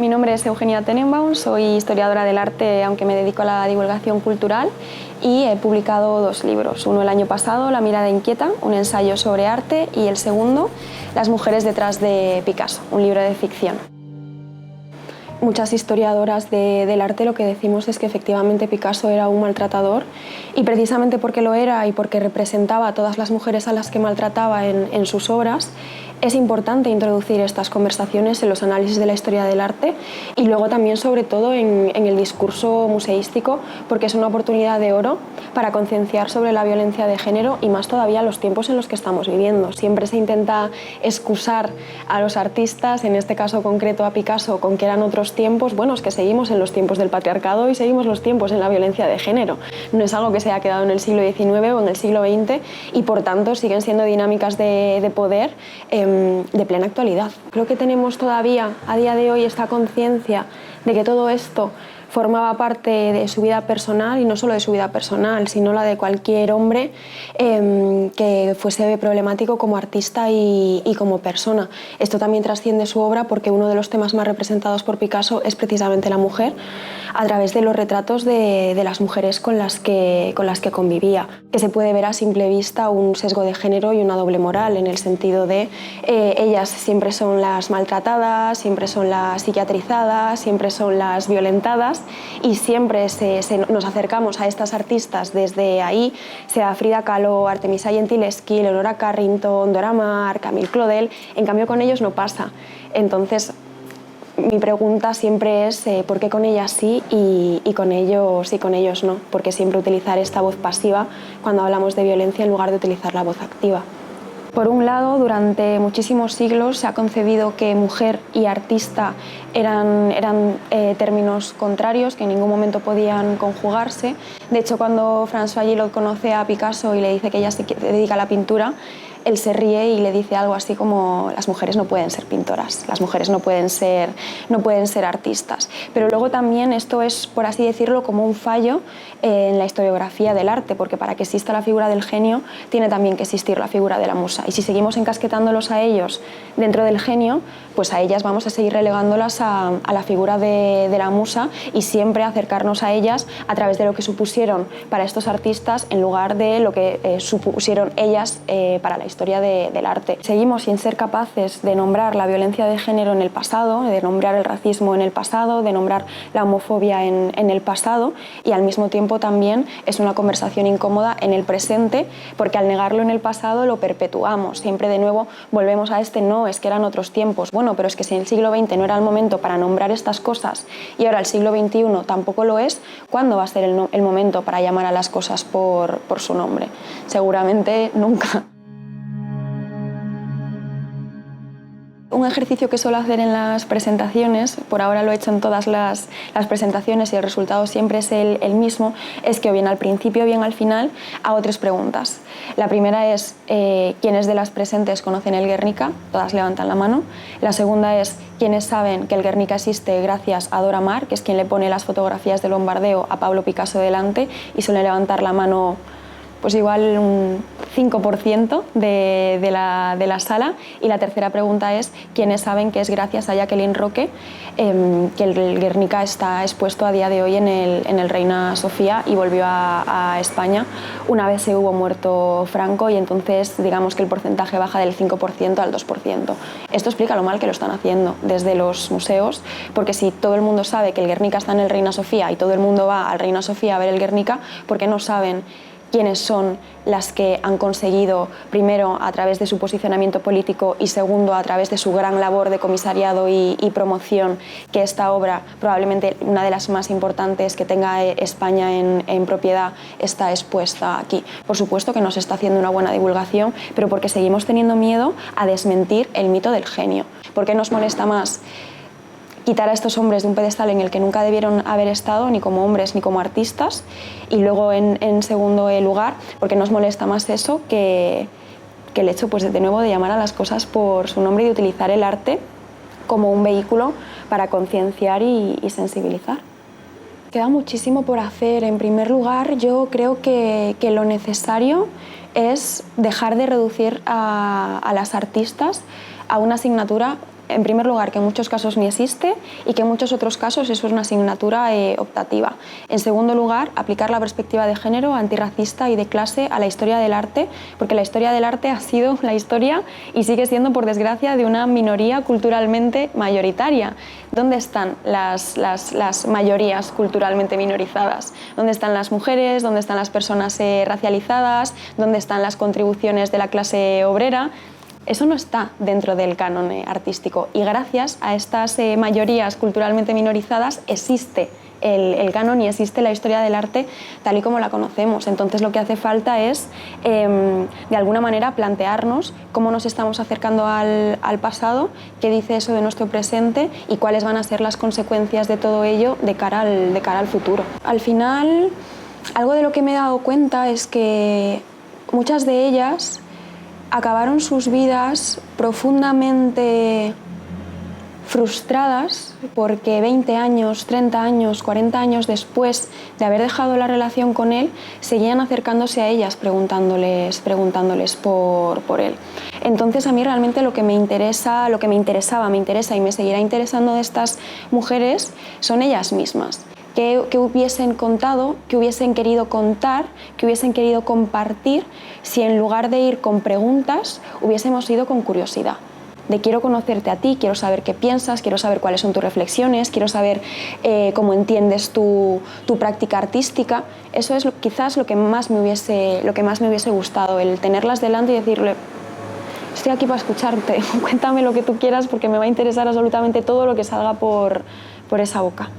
Mi nombre es Eugenia Tenenbaum, soy historiadora del arte, aunque me dedico a la divulgación cultural, y he publicado 2 libros. Uno el año pasado, La mirada inquieta, un ensayo sobre arte, y el segundo, Las mujeres detrás de Picasso, un libro de ficción. Muchas historiadoras del arte lo que decimos es que efectivamente Picasso era un maltratador, y precisamente porque lo era y porque representaba a todas las mujeres a las que maltrataba en sus obras, es importante introducir estas conversaciones en los análisis de la historia del arte y luego también, sobre todo, en el discurso museístico, porque es una oportunidad de oro para concienciar sobre la violencia de género y más todavía en los tiempos en los que estamos viviendo. Siempre se intenta excusar a los artistas, en este caso concreto a Picasso, con que eran otros tiempos. Bueno, es que seguimos en los tiempos del patriarcado y seguimos los tiempos en la violencia de género. No es algo que se haya quedado en el siglo XIX o en el siglo XX y, por tanto, siguen siendo dinámicas de poder de plena actualidad. Creo que tenemos todavía a día de hoy esta conciencia de que todo esto formaba parte de su vida personal, y no solo de su vida personal, sino la de cualquier hombre que fuese problemático como artista y como persona. Esto también trasciende su obra, porque uno de los temas más representados por Picasso es precisamente la mujer, a través de los retratos de las mujeres con las que convivía, que se puede ver a simple vista un sesgo de género y una doble moral, en el sentido de ellas siempre son las maltratadas, siempre son las psiquiatrizadas, siempre son las violentadas, y siempre nos acercamos a estas artistas desde ahí, sea Frida Kahlo, Artemisa Gentileschi, Leonora Carrington, Dora Maar, Camille Claudel. En cambio, con ellos no pasa. Entonces, mi pregunta siempre es ¿por qué con ellas sí y con ellos no? Porque siempre utilizar esta voz pasiva cuando hablamos de violencia en lugar de utilizar la voz activa. Por un lado, durante muchísimos siglos se ha concebido que mujer y artista eran términos contrarios, que en ningún momento podían conjugarse. De hecho, cuando François Gillot conoce a Picasso y le dice que ella se dedica a la pintura, él se ríe y le dice algo así como: las mujeres no pueden ser pintoras, las mujeres no pueden ser artistas. Pero luego también esto es, por así decirlo, como un fallo en la historiografía del arte, porque para que exista la figura del genio tiene también que existir la figura de la musa. Y si seguimos encasquetándolos a ellos dentro del genio, pues a ellas vamos a seguir relegándolas a la figura de la musa, y siempre acercarnos a ellas a través de lo que supusieron para estos artistas en lugar de lo que supusieron ellas para la historia del arte. Seguimos sin ser capaces de nombrar la violencia de género en el pasado, de nombrar el racismo en el pasado, de nombrar la homofobia en el pasado, y al mismo tiempo también es una conversación incómoda en el presente, porque al negarlo en el pasado lo perpetuamos. Siempre de nuevo volvemos a no, es que eran otros tiempos. Bueno, pero es que si en el siglo XX no era el momento para nombrar estas cosas y ahora el siglo XXI tampoco lo es, ¿cuándo va a ser el momento para llamar a las cosas por su nombre? Seguramente nunca. Un ejercicio que suelo hacer en las presentaciones, por ahora lo he hecho en todas las presentaciones y el resultado siempre es el mismo, es que o bien al principio o bien al final hago 3 preguntas. La primera es ¿quiénes de las presentes conocen el Guernica? Todas levantan la mano. La segunda es ¿quiénes saben que el Guernica existe gracias a Dora Maar, que es quien le pone las fotografías del bombardeo a Pablo Picasso delante? Y suele levantar la mano pues igual un 5% de la sala. Y la tercera pregunta es ¿quiénes saben que es gracias a Jacqueline Roque que el Guernica está expuesto a día de hoy en el Reina Sofía y volvió a España una vez se hubo muerto Franco, y entonces digamos que el porcentaje baja del 5% al 2%. Esto explica lo mal que lo están haciendo desde los museos, porque si todo el mundo sabe que el Guernica está en el Reina Sofía y todo el mundo va al Reina Sofía a ver el Guernica, ¿por qué no saben quiénes son las que han conseguido, primero a través de su posicionamiento político y segundo a través de su gran labor de comisariado y promoción, que esta obra, probablemente una de las más importantes que tenga España en propiedad, está expuesta aquí? Por supuesto que no se está haciendo una buena divulgación, pero porque seguimos teniendo miedo a desmentir el mito del genio. ¿Por qué nos molesta más quitar a estos hombres de un pedestal en el que nunca debieron haber estado, ni como hombres ni como artistas? Y luego, en segundo lugar, porque nos molesta más eso que el hecho, pues, de nuevo, de llamar a las cosas por su nombre y de utilizar el arte como un vehículo para concienciar y sensibilizar. Queda muchísimo por hacer. En primer lugar, yo creo que lo necesario es dejar de reducir a las artistas a una asignatura en primer lugar, que en muchos casos ni existe y que en muchos otros casos eso es una asignatura optativa. En segundo lugar, aplicar la perspectiva de género, antirracista y de clase a la historia del arte, porque la historia del arte ha sido la historia y sigue siendo, por desgracia, de una minoría culturalmente mayoritaria. ¿Dónde están las mayorías culturalmente minorizadas? ¿Dónde están las mujeres? ¿Dónde están las personas racializadas? ¿Dónde están las contribuciones de la clase obrera? Eso no está dentro del canon artístico y gracias a estas mayorías culturalmente minorizadas existe el canon y existe la historia del arte tal y como la conocemos. Entonces lo que hace falta es, de alguna manera, plantearnos cómo nos estamos acercando al pasado, qué dice eso de nuestro presente y cuáles van a ser las consecuencias de todo ello de cara al futuro. Al final, algo de lo que me he dado cuenta es que muchas de ellas acabaron sus vidas profundamente frustradas porque 20 años, 30 años, 40 años después de haber dejado la relación con él, seguían acercándose a ellas preguntándoles por él. Entonces a mí realmente lo que me interesa y me seguirá interesando de estas mujeres son ellas mismas. ¿Qué hubiesen contado, qué hubiesen querido contar, qué hubiesen querido compartir si en lugar de ir con preguntas hubiésemos ido con curiosidad? De quiero conocerte a ti, quiero saber qué piensas, quiero saber cuáles son tus reflexiones, quiero saber cómo entiendes tu práctica artística. Eso es quizás lo que más me hubiese gustado, el tenerlas delante y decirle: estoy aquí para escucharte, cuéntame lo que tú quieras porque me va a interesar absolutamente todo lo que salga por esa boca.